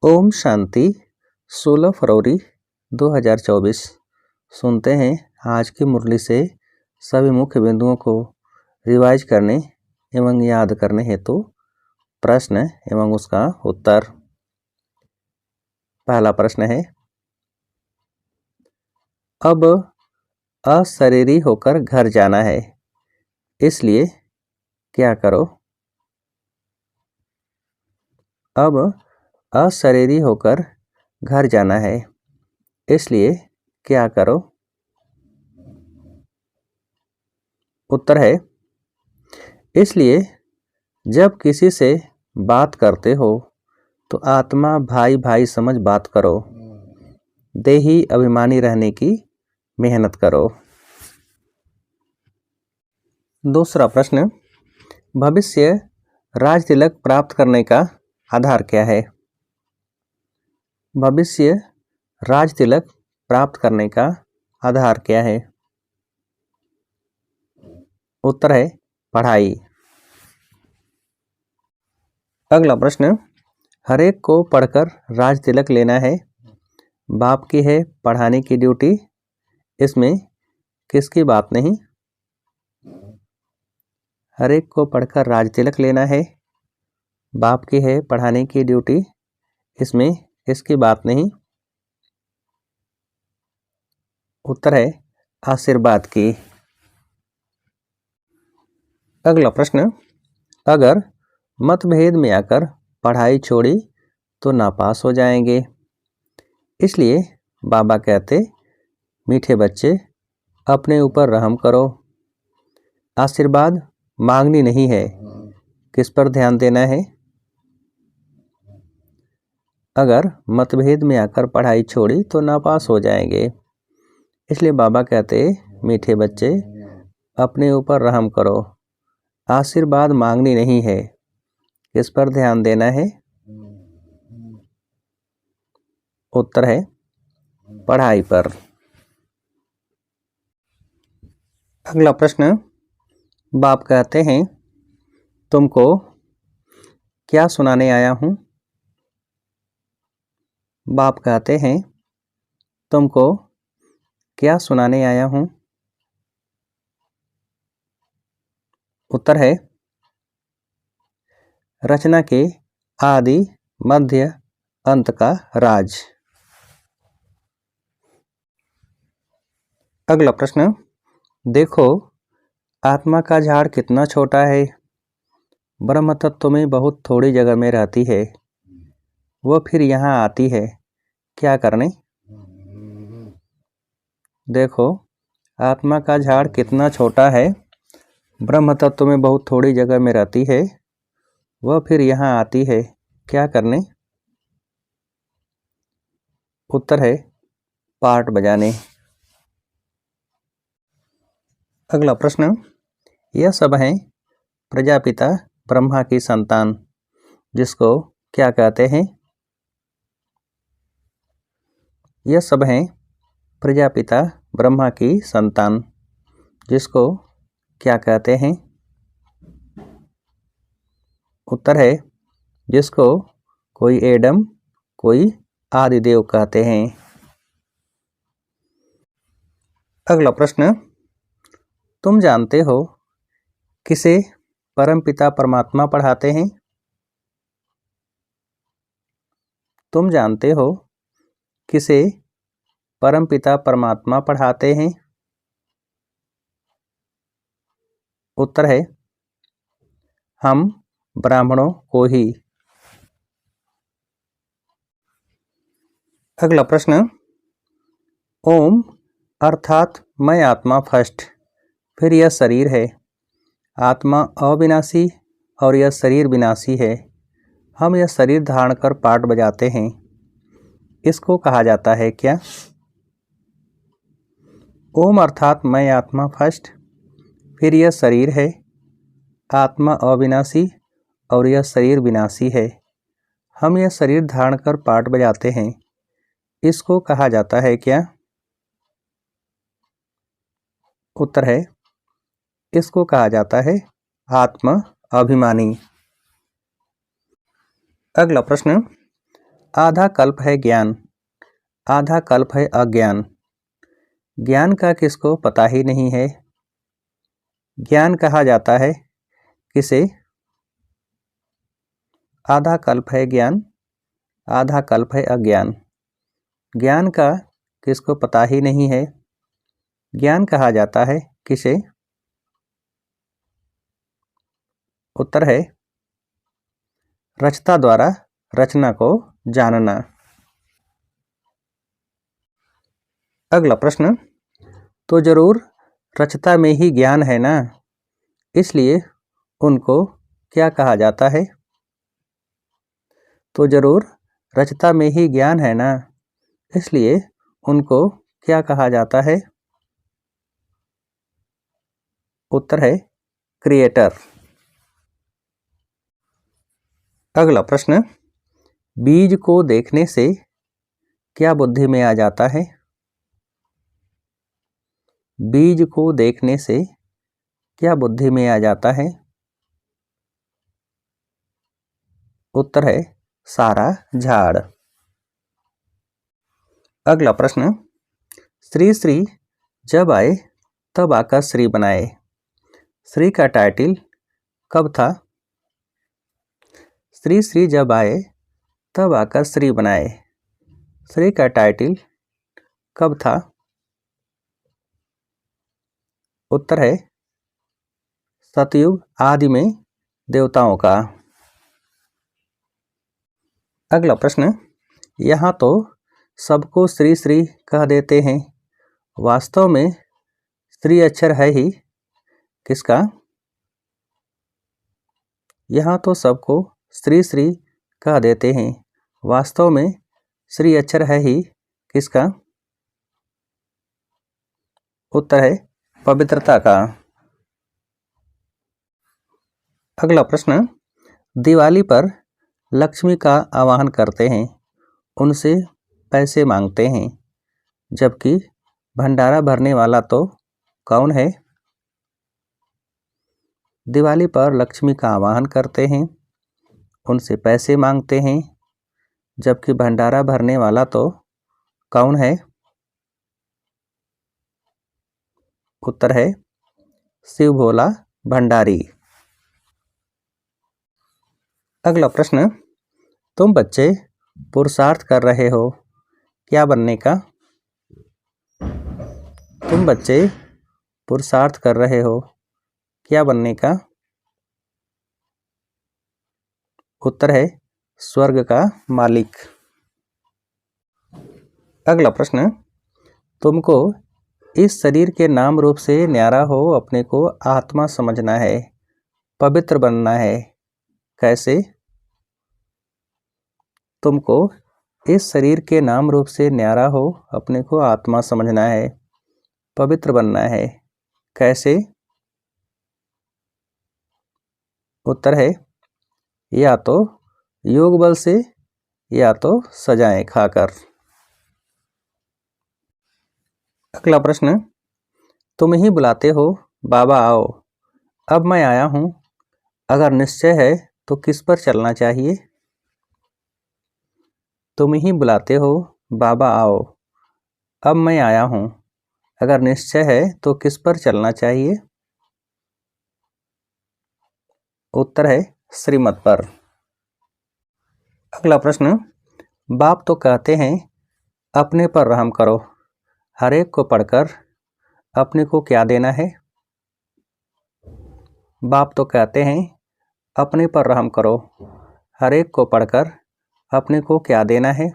ओम शांति। 16 फरवरी 2024। सुनते हैं आज की मुरली से सभी मुख्य बिंदुओं को रिवाइज करने एवं याद करने हेतु प्रश्न एवं उसका उत्तर। पहला प्रश्न है, अब अशरीरी होकर घर जाना है, इसलिए क्या करो? अब अशरीरी होकर घर जाना है, इसलिए क्या करो? उत्तर है, इसलिए जब किसी से बात करते हो तो आत्मा भाई भाई समझ बात करो, देही अभिमानी रहने की मेहनत करो। दूसरा प्रश्न, भविष्य राज तिलक प्राप्त करने का आधार क्या है? भविष्य राज तिलक प्राप्त करने का आधार क्या है? उत्तर है, पढ़ाई। अगला प्रश्न, हरेक को पढ़कर राज तिलक लेना है, बाप की है पढ़ाने की ड्यूटी, इसमें किसकी बात नहीं? हरेक को पढ़कर राज तिलक लेना है, बाप की है पढ़ाने की ड्यूटी, इसमें किसकी बात नहीं? उत्तर है, आशीर्वाद की। अगला प्रश्न, अगर मतभेद में आकर पढ़ाई छोड़ी तो नापास हो जाएंगे, इसलिए बाबा कहते, मीठे बच्चे अपने ऊपर रहम करो, आशीर्वाद मांगनी नहीं है, किस पर ध्यान देना है? अगर मतभेद में आकर पढ़ाई छोड़ी तो नापास हो जाएंगे, इसलिए बाबा कहते, मीठे बच्चे अपने ऊपर रहम करो, आशीर्वाद मांगनी नहीं है, किस पर ध्यान देना है? उत्तर है, पढ़ाई पर। अगला प्रश्न, बाप कहते हैं, तुमको क्या सुनाने आया हूं? बाप कहते हैं, तुमको क्या सुनाने आया हूं? उत्तर है, रचना के आदि मध्य अंत का राज। अगला प्रश्न, देखो आत्मा का झाड़ कितना छोटा है, ब्रह्म तत्व में बहुत थोड़ी जगह में रहती है, वह फिर यहाँ आती है, क्या करने? देखो आत्मा का झाड़ कितना छोटा है, ब्रह्म तत्व में बहुत थोड़ी जगह में रहती है, वह फिर यहाँ आती है, क्या करने? उत्तर है, पार्ट बजाने। अगला प्रश्न, यह सब हैं प्रजापिता ब्रह्मा की संतान, जिसको क्या कहते हैं? यह सब हैं प्रजापिता ब्रह्मा की संतान, जिसको क्या कहते हैं? उत्तर है, जिसको कोई एडम कोई आदिदेव कहते हैं। अगला प्रश्न, तुम जानते हो किसे परमपिता परमात्मा पढ़ाते हैं? तुम जानते हो किसे परमपिता परमात्मा पढ़ाते हैं? उत्तर है, हम ब्राह्मणों को ही। अगला प्रश्न, ओम अर्थात मैं आत्मा फर्स्ट, फिर यह शरीर है, आत्मा अविनाशी और यह शरीर विनाशी है, हम यह शरीर धारण कर पाठ बजाते हैं, इसको कहा जाता है क्या? ओम अर्थात मैं आत्मा फर्स्ट, फिर यह शरीर है, आत्मा अविनाशी और यह शरीर विनाशी है, हम यह शरीर धारण कर पाठ बजाते हैं, इसको कहा जाता है क्या? उत्तर है, इसको कहा जाता है आत्मा अभिमानी। अगला प्रश्न, आधा कल्प है ज्ञान, आधा कल्प है अज्ञान। ज्ञान का किसको पता ही नहीं है। ज्ञान कहा जाता है किसे। आधा कल्प है ज्ञान, आधा कल्प है अज्ञान। ज्ञान का किसको पता ही नहीं है। ज्ञान कहा जाता है किसे। उत्तर है रचता द्वारा रचना को जानना। अगला प्रश्न, तो जरूर रचता में ही ज्ञान है ना, इसलिए उनको क्या कहा जाता है। तो जरूर रचता में ही ज्ञान है ना, इसलिए उनको क्या कहा जाता है। उत्तर है क्रिएटर। अगला प्रश्न, बीज को देखने से क्या बुद्धि में आ जाता है। बीज को देखने से क्या बुद्धि में आ जाता है। उत्तर है सारा झाड़। अगला प्रश्न, श्री श्री जब आए तब आकर श्री बनाए। श्री का टाइटल कब था। श्री श्री जब आए तब आकर श्री बनाए। श्री का टाइटल कब था। उत्तर है सतयुग आदि में देवताओं का। अगला प्रश्न, यहाँ तो सबको श्री श्री कह देते हैं, वास्तव में श्री अक्षर है ही किसका। यहाँ तो सबको श्री श्री कह देते हैं, वास्तव में श्री अक्षर है ही किसका। उत्तर है पवित्रता का। अगला प्रश्न, दिवाली पर लक्ष्मी का आवाहन करते हैं, उनसे पैसे मांगते हैं, जबकि भंडारा भरने वाला तो कौन है। दिवाली पर लक्ष्मी का आवाहन करते हैं, उनसे पैसे मांगते हैं, जबकि भंडारा भरने वाला तो कौन है। उत्तर है शिव भोला भंडारी। अगला प्रश्न, तुम बच्चे पुरुषार्थ कर रहे हो क्या बनने का। तुम बच्चे पुरुषार्थ कर रहे हो क्या बनने का। उत्तर है स्वर्ग का मालिक। अगला प्रश्न, तुमको इस शरीर के नाम रूप से न्यारा हो अपने को आत्मा समझना है, पवित्र बनना है, कैसे। तुमको इस शरीर के नाम रूप से न्यारा हो अपने को आत्मा समझना है, पवित्र बनना है, कैसे। उत्तर है या तो योग बल से या तो सजाएं खाकर। अगला प्रश्न, तुम ही बुलाते हो बाबा आओ, अब मैं आया हूँ, अगर निश्चय है तो किस पर चलना चाहिए। तुम ही बुलाते हो बाबा आओ, अब मैं आया हूँ, अगर निश्चय है तो किस पर चलना चाहिए। उत्तर है श्रीमत पर। अगला प्रश्न, बाप तो कहते हैं अपने पर रहम करो, हर एक को पढ़कर अपने को क्या देना है। बाप तो कहते हैं अपने पर रहम करो, हर एक को पढ़कर अपने को क्या देना है।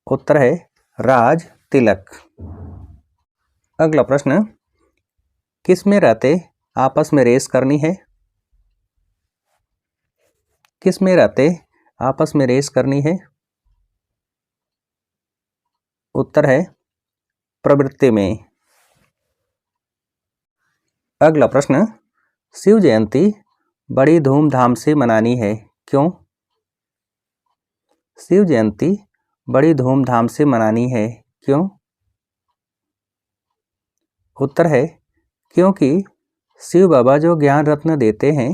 उत्तर है राज तिलक। अगला प्रश्न, किस में रहते आपस में रेस करनी है। किस में रहते आपस में रेस करनी है। उत्तर है प्रवृत्ति में। अगला प्रश्न, शिव जयंती बड़ी धूमधाम से मनानी है, क्यों। शिव जयंती बड़ी धूमधाम से मनानी है, क्यों। उत्तर है क्योंकि शिव बाबा जो ज्ञान रत्न देते हैं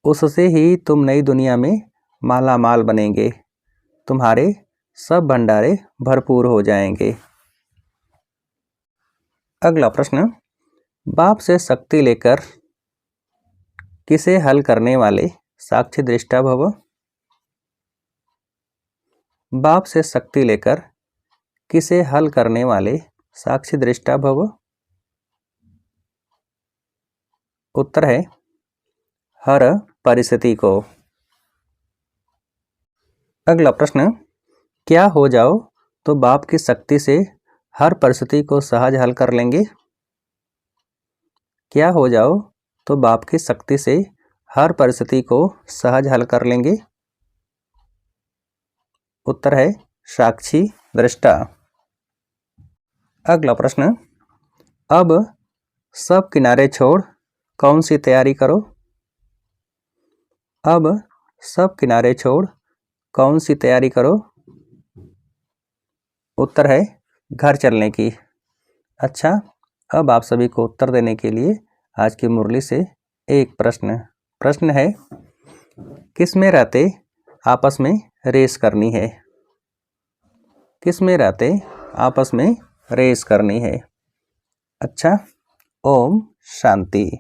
उससे ही तुम नई दुनिया में माला माल बनेंगे, तुम्हारे सब भंडारे भरपूर हो जाएंगे। अगला प्रश्न, बाप से शक्ति लेकर किसे हल करने वाले साक्षी दृष्टा भव। बाप से शक्ति लेकर किसे हल करने वाले साक्षी दृष्टा भव। उत्तर है हर परिस्थिति को। अगला प्रश्न, क्या हो जाओ तो बाप की शक्ति से हर परिस्थिति को सहज हल कर लेंगे। क्या हो जाओ तो बाप की शक्ति से हर परिस्थिति को सहज हल कर लेंगे। उत्तर है साक्षी दृष्टा। अगला प्रश्न, अब सब किनारे छोड़ कौन सी तैयारी करो। अब सब किनारे छोड़ कौन सी तैयारी करो। उत्तर है घर चलने की। अच्छा, अब आप सभी को उत्तर देने के लिए आज की मुरली से एक प्रश्न है, किस में रहते आपस में रेस करनी है। किस में रहते आपस में रेस करनी है। अच्छा, ओम शांति।